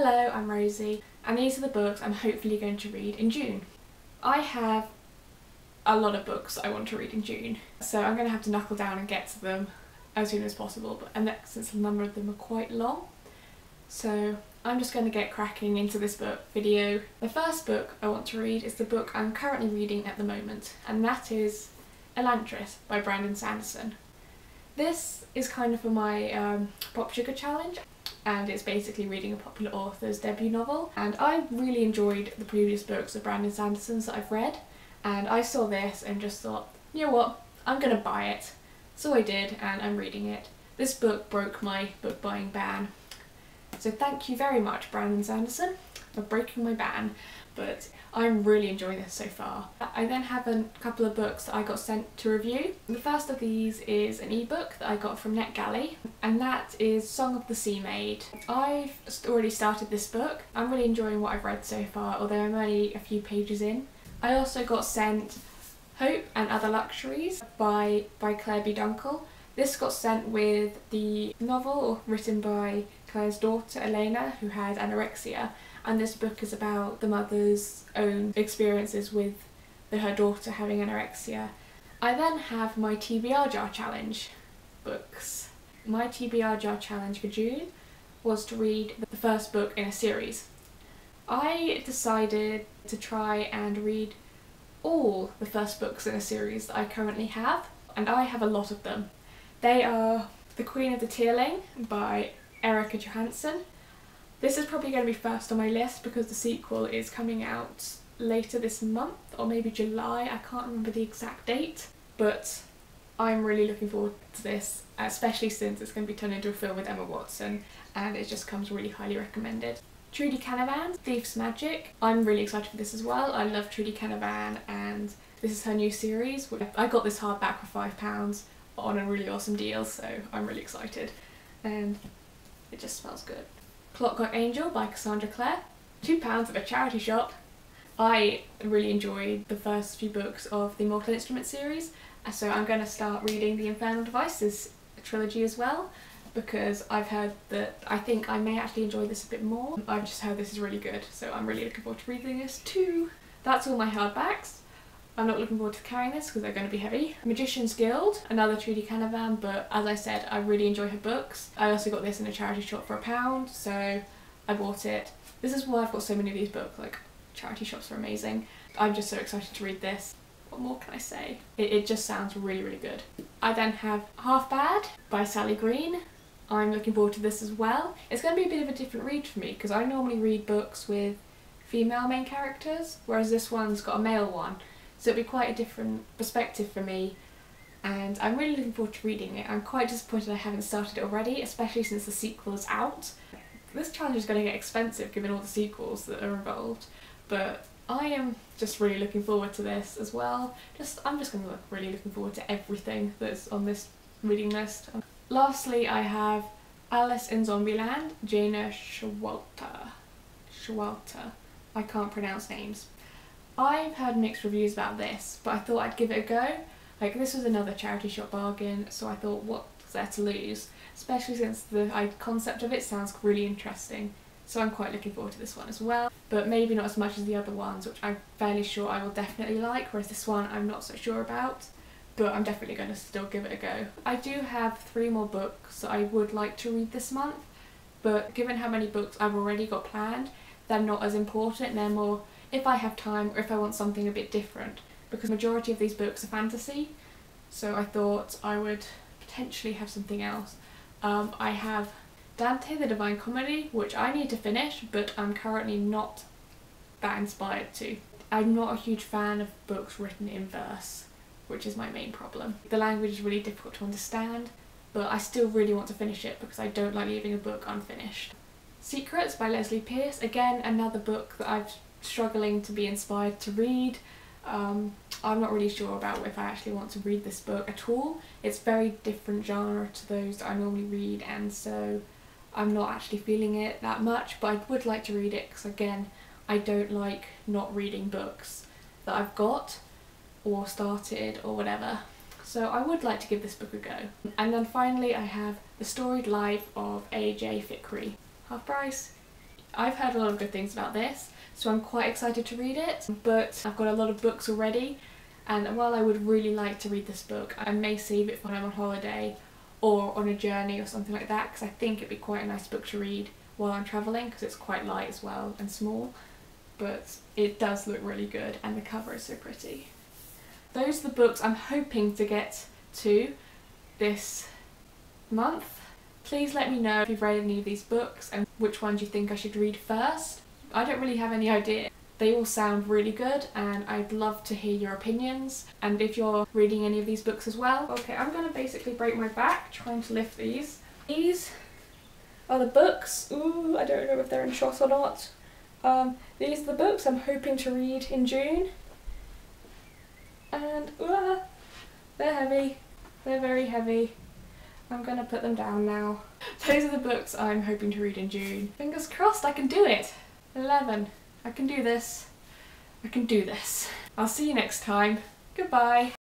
Hello, I'm Rosie, and these are the books I'm hopefully going to read in June. I have a lot of books I want to read in June, so I'm going to have to knuckle down and get to them as soon as possible, since a number of them are quite long. So I'm just going to get cracking into this book video. The first book I want to read is the book I'm currently reading at the moment, and that is Elantris by Brandon Sanderson. This is kind of for my Pop Sugar challenge, and it's basically reading a popular author's debut novel. And I really enjoyed the previous books of Brandon Sanderson's that I've read, and I saw this and just thought, you know what, I'm gonna buy it. So I did, and I'm reading it. This book broke my book buying ban. So thank you very much, Brandon Sanderson, for breaking my ban, but I'm really enjoying this so far. I then have a couple of books that I got sent to review. The first of these is an ebook that I got from NetGalley, and that is Song of the Sea Maid. I've already started this book. I'm really enjoying what I've read so far, although I'm only a few pages in. I also got sent Hope and Other Luxuries by Claire B. Dunkel. This got sent with the novel written by Claire's daughter Elena, who has anorexia, and this book is about the mother's own experiences with her daughter having anorexia. I then have my TBR jar challenge books. My TBR jar challenge for June was to read the first book in a series. I decided to try and read all the first books in a series that I currently have, and I have a lot of them. They are The Queen of the Tearling by Erica Johansson. This is probably going to be first on my list because the sequel is coming out later this month, or maybe July, I can't remember the exact date, but I'm really looking forward to this, especially since it's going to be turned into a film with Emma Watson, and it just comes really highly recommended. Trudy Canavan's Thief's Magic. I'm really excited for this as well. I love Trudy Canavan, and this is her new series. I got this hardback for £5 on a really awesome deal, so I'm really excited, and it just smells good. Clockwork Angel by Cassandra Clare. £2 at a charity shop. I really enjoyed the first few books of the Mortal Instruments series, so I'm going to start reading the Infernal Devices trilogy as well, because I've heard that I think I may actually enjoy this a bit more. I've just heard this is really good, so I'm really looking forward to reading this too. That's all my hardbacks. I'm not looking forward to carrying this because they're going to be heavy. Magician's Guild, another Trudy Canavan, but as I said, I really enjoy her books. I also got this in a charity shop for £1, so I bought it. This is why I've got so many of these books, like, charity shops are amazing. I'm just so excited to read this. What more can I say? It just sounds really, really good. I then have Half Bad by Sally Green. I'm looking forward to this as well. It's going to be a bit of a different read for me because I normally read books with female main characters, whereas this one's got a male one. So it'll be quite a different perspective for me, and I'm really looking forward to reading it. I'm quite disappointed I haven't started it already, especially since the sequel is out. This challenge is going to get expensive given all the sequels that are involved, but I am just really looking forward to this as well. I'm just going to really looking forward to everything that's on this reading list. Lastly, I have Alice in Zombieland, Jana Showalter. I can't pronounce names. I've heard mixed reviews about this, but I thought I'd give it a go. Like, this was another charity shop bargain, so I thought, what's there to lose? Especially since the concept of it sounds really interesting. So I'm quite looking forward to this one as well. But maybe not as much as the other ones, which I'm fairly sure I will definitely like, whereas this one I'm not so sure about. But I'm definitely going to still give it a go. I do have 3 more books that I would like to read this month, but given how many books I've already got planned, they're not as important, they're more if I have time or if I want something a bit different, because the majority of these books are fantasy, so I thought I would potentially have something else. I have Dante the Divine Comedy, which I need to finish, but I'm currently not that inspired to. I'm not a huge fan of books written in verse, which is my main problem. The language is really difficult to understand, but I still really want to finish it because I don't like leaving a book unfinished. Secrets by Leslie Pierce, again another book that I've struggling to be inspired to read. I'm not really sure about if I actually want to read this book at all. It's very different genre to those that I normally read, and so I'm not actually feeling it that much, but I would like to read it because, again, I don't like not reading books that I've got or started or whatever. So I would like to give this book a go. And then finally I have The Storied Life of A.J. Fikry. Half price? I've heard a lot of good things about this, so I'm quite excited to read it, but I've got a lot of books already, and while I would really like to read this book, I may save it for when I'm on holiday or on a journey or something like that, because I think it'd be quite a nice book to read while I'm travelling, because it's quite light as well and small, but it does look really good and the cover is so pretty. Those are the books I'm hoping to get to this month. Please let me know if you've read any of these books and which ones you think I should read first. I don't really have any idea. They all sound really good and I'd love to hear your opinions, and if you're reading any of these books as well. Okay, I'm gonna basically break my back trying to lift these. These are the books. Ooh, I don't know if they're in shot or not. These are the books I'm hoping to read in June. And they're heavy. They're very heavy. I'm gonna put them down now. Those are the books I'm hoping to read in June. Fingers crossed I can do it. 11. I can do this. I can do this. I'll see you next time. Goodbye.